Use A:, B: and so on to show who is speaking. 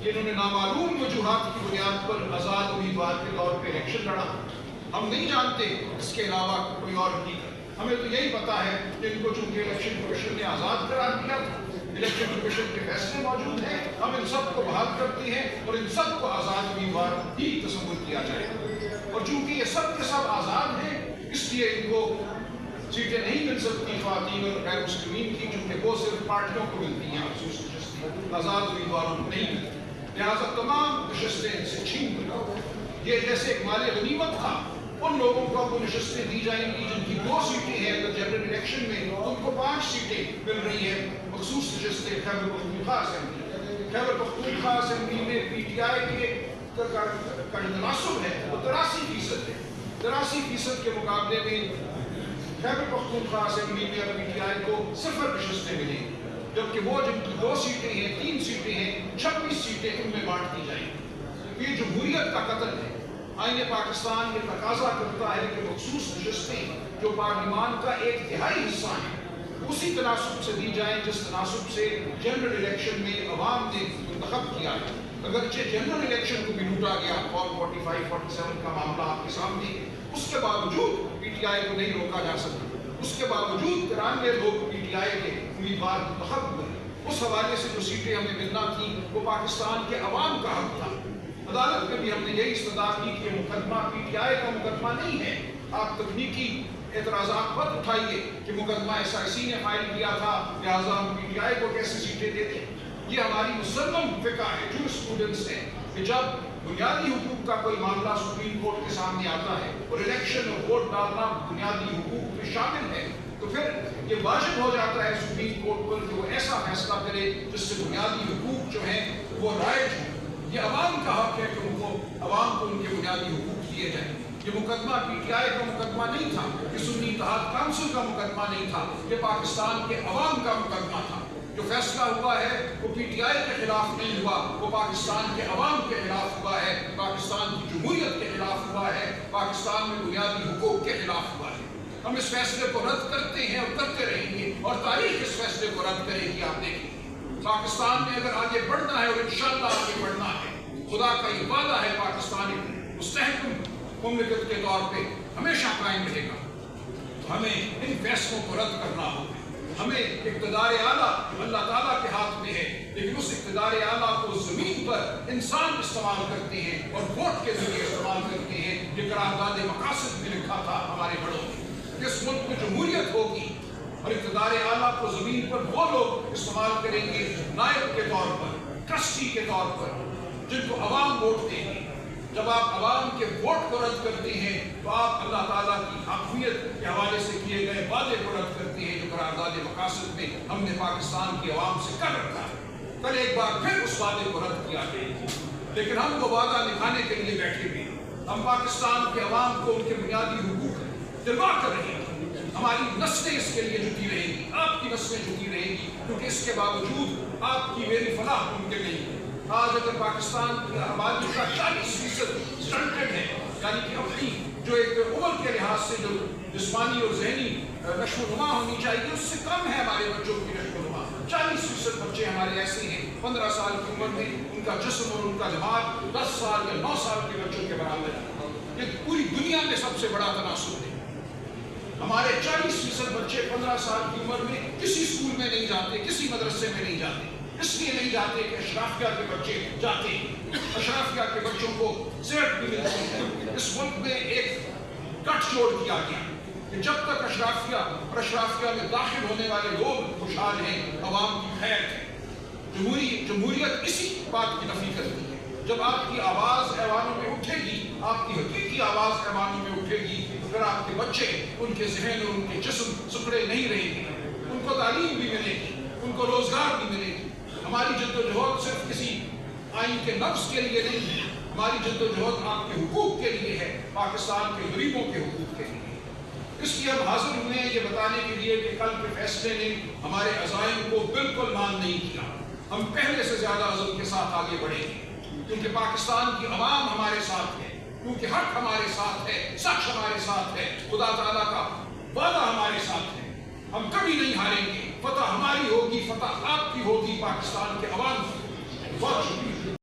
A: کہ انہوں نے نامعلوم وجوہات کی بنیاد پر آزاد امیدوار کے طور پہ الیکشن لڑا. ہم نہیں جانتے اس کے علاوہ کوئی اور حقیقت. ہمیں تو یہی پتا ہے کہ ان کو چونکہ الیکشن کمیشن نے آزاد قرار دیا تھا، الیکشن کمیشن کے فیصلے موجود ہیں، ہم ان سب کو بحال کرتے ہیں اور ان سب کو آزاد امیدوار ہی تصور کیا جائے گا. اور چونکہ یہ سب کے سب آزاد ہیں، اس لیے ان کو سیٹیں نہیں مل سکتی خواتین اور غیر مسلمین کی، چونکہ وہ صرف پارٹیوں کو ملتی ہیں، مخصوص نشستیں آزاد امیدواروں کو نہیں ملتی. لہٰذا تمام نشستیں ان سے چھین کر یہ جیسے ایک مال غنیمت تھا، ان لوگوں کو اب وہ نشستیں دی جائیں گی جن کی 2 سیٹیں ہیں. اگر جنرل الیکشن میں ان کو 5 سیٹیں مل رہی ہیں، مخصوص نشستیں خیبر پختونخوا اسمبلی. خیبر پختونخوا اسمبلی میں پی ٹی آئی کے کا جو تناسب ہے وہ 83% ہے. 83% کے مقابلے میں خیبر پختونخوا اسمبلی میں اب پی ٹی آئی کو 0 نشستیں ملیں گی، جبکہ وہ جن کی 2 سیٹیں ہیں، 3 سیٹیں ہیں، 26 سیٹیں ان میں بانٹ دی جائیں گی. یہ جمہوریت کا قتل ہے. آئین پاکستان یہ تقاضا کرتا ہے کہ مخصوص نشستیں جو پارلیمان کا 1/3 حصہ ہیں اسی تناسب سے دی جائیں جس تناسب سے جنرل الیکشن میں عوام نے منتخب کیا ہے. اگرچہ جنرل الیکشن کو بھی لوٹا گیا، فارم 45-47 کا معاملہ آپ کے سامنے ہے، اس کے باوجود پی ٹی آئی کو نہیں روکا جا سکتا. اس کے باوجود 93 لوگ پی ٹی آئی کے امیدوار منتخب ہوئے. اس حوالے سے جو سیٹیں ہمیں ملنا تھیں وہ پاکستان کے عوام کا حق تھا. عدالت میں بھی ہم نے یہی استدعا کی کہ مقدمہ پی ٹی آئی کا مقدمہ نہیں ہے. آپ تکنیکی اعتراضات مت اٹھائیے کہ مقدمہ ایس آئی سی نے فائل کیا تھا، لہٰذا ہم پی ٹی آئی کو کیسے سیٹیں دیتے ہیں. یہ ہماری مسلم فقہ ہے، جو اسٹوڈنٹس ہیں، کہ جب بنیادی حقوق کا کوئی معاملہ سپریم کورٹ کے سامنے آتا ہے اور الیکشن اور ووٹ ڈالنا بنیادی حقوق میں شامل ہے، تو پھر یہ واجب ہو جاتا ہے سپریم کورٹ پر کہ وہ ایسا فیصلہ کرے جس سے بنیادی حقوق جو ہیں وہ رائج ہوں. یہ عوام کا حق ہے کہ ان کو عوام کو ان کے بنیادی حقوق دیے جائیں. یہ مقدمہ پی ٹی آئی کا مقدمہ نہیں تھا، یہ سنی اتحاد کونسل کا مقدمہ نہیں تھا، یہ پاکستان کے عوام کا مقدمہ تھا. جو فیصلہ ہوا ہے وہ پی ٹی آئی کے خلاف نہیں ہوا، وہ پاکستان کے عوام کے خلاف ہوا ہے، پاکستان کی جمہوریت کے خلاف ہوا ہے، پاکستان میں بنیادی حقوق کے خلاف ہوا ہے. ہم اس فیصلے کو رد کرتے ہیں اور کرتے رہیں گے، اور تاریخ اس فیصلے کو رد کرے گی. آپ دیکھیں پاکستان میں اگر آگے بڑھنا ہے اور انشاءاللہ آگے بڑھنا ہے، خدا کا یہ وعدہ ہے پاکستان ایک مستحکم مملکت کے طور پہ ہمیشہ قائم رہے گا. ہمیں ان فیصلوں کو رد کرنا ہوگا. ہمیں اقتدار اعلیٰ اللہ تعالیٰ کے ہاتھ میں ہے، لیکن اس اقتدار اعلیٰ کو زمین پر انسان استعمال کرتے ہیں اور ووٹ کے ذریعے استعمال کرتے ہیں. یہ قرارداد مقاصد میں لکھا تھا ہمارے بڑوں نے. اس ملک میں جمہوریت ہوگی اور اقتدار اعلیٰ کو زمین پر وہ لوگ استعمال کریں گے نائب کے طور پر، ٹرسٹی کے طور پر، جن کو عوام ووٹ دیں گے. جب آپ عوام کے ووٹ کو رد کرتے ہیں تو آپ اللہ تعالیٰ کی حاکمیت کے حوالے سے کیے گئے وعدے کو رد کرتے ہیں جو قرارداد مقاصد میں ہم نے پاکستان کی عوام سے کر رکھا ہے. کل ایک بار پھر اس وعدے کو رد کیا گیا، لیکن ہم وہ وعدہ نبھانے کے لیے بیٹھے ہوئے. ہم پاکستان کے عوام کو ان کے بنیادی حقوق دلوا کر رہے ہیں. ہماری نسلیں اس کے لیے جھکی رہیں گی، آپ کی نسلیں جھکی رہیں گی، کیونکہ اس کے باوجود آپ کی میری فلاح ممکن نہیں ہے. آج اگر پاکستان کی آبادی کا 40% سٹنٹڈ ہے، یعنی کہ اپنی جو ایک عمر کے لحاظ سے جو جسمانی اور ذہنی نشو و نما ہونی چاہیے اس سے کم ہے ہمارے بچوں کی نشو و نما. 40% بچے ہمارے ایسے ہیں 15 سال کی عمر میں ان کا جسم اور ان کا دماغ 10 سال یا 9 سال کے بچوں کے برابر ہے. یہ پوری دنیا میں سب سے بڑا تناسب ہے. ہمارے 40% بچے 15 سال کی عمر میں کسی اسکول میں نہیں جاتے، کسی مدرسے میں نہیں جاتے. اس لیے نہیں جاتے کہ اشرافیہ کے بچے جاتے ہیں. اشرافیہ کے بچوں کو صحت بھی ملتی ہے. اس ملک میں ایک گٹھ جوڑ کیا گیا کہ جب تک اشرافیہ اور اشرافیہ میں داخل ہونے والے لوگ خوشحال ہیں، عوام کی خیر ہے. جمہوریت اسی بات کی نفی کرتی ہے. جب آپ کی آواز ایوانوں میں اٹھے گی، آپ کی حقیقی آواز ایوانوں میں اٹھے گی، پھر آپ کے بچے ان کے ذہن اور ان کے جسم سکڑے نہیں رہیں گے. ان کو تعلیم بھی ملے گی، ان کو روزگار بھی ملے گی. ہماری جدوجہد صرف کسی آئین کے نفس کے لیے نہیں ہے، ہماری جدوجہد آپ کے حقوق کے لیے ہے، پاکستان کے غریبوں کے حقوق کے لیے. اس لیے ہم حاضر ہوئے ہیں یہ بتانے کے لیے کہ کل کے فیصلے نے ہمارے عزائم کو بالکل مان نہیں کیا. ہم پہلے سے زیادہ عزم کے ساتھ آگے بڑھیں گے، کیونکہ پاکستان کی عوام ہمارے ساتھ ہے، کیونکہ حق ہمارے ساتھ ہے، سچ ہمارے ساتھ ہے، خدا تعالیٰ کا وعدہ ہمارے ساتھ ہے. ہم کبھی نہیں ہاریں گے. فتح ہماری ہوگی، فتح آپ کی ہوگی، پاکستان کے عوام کی. بہت شکریہ.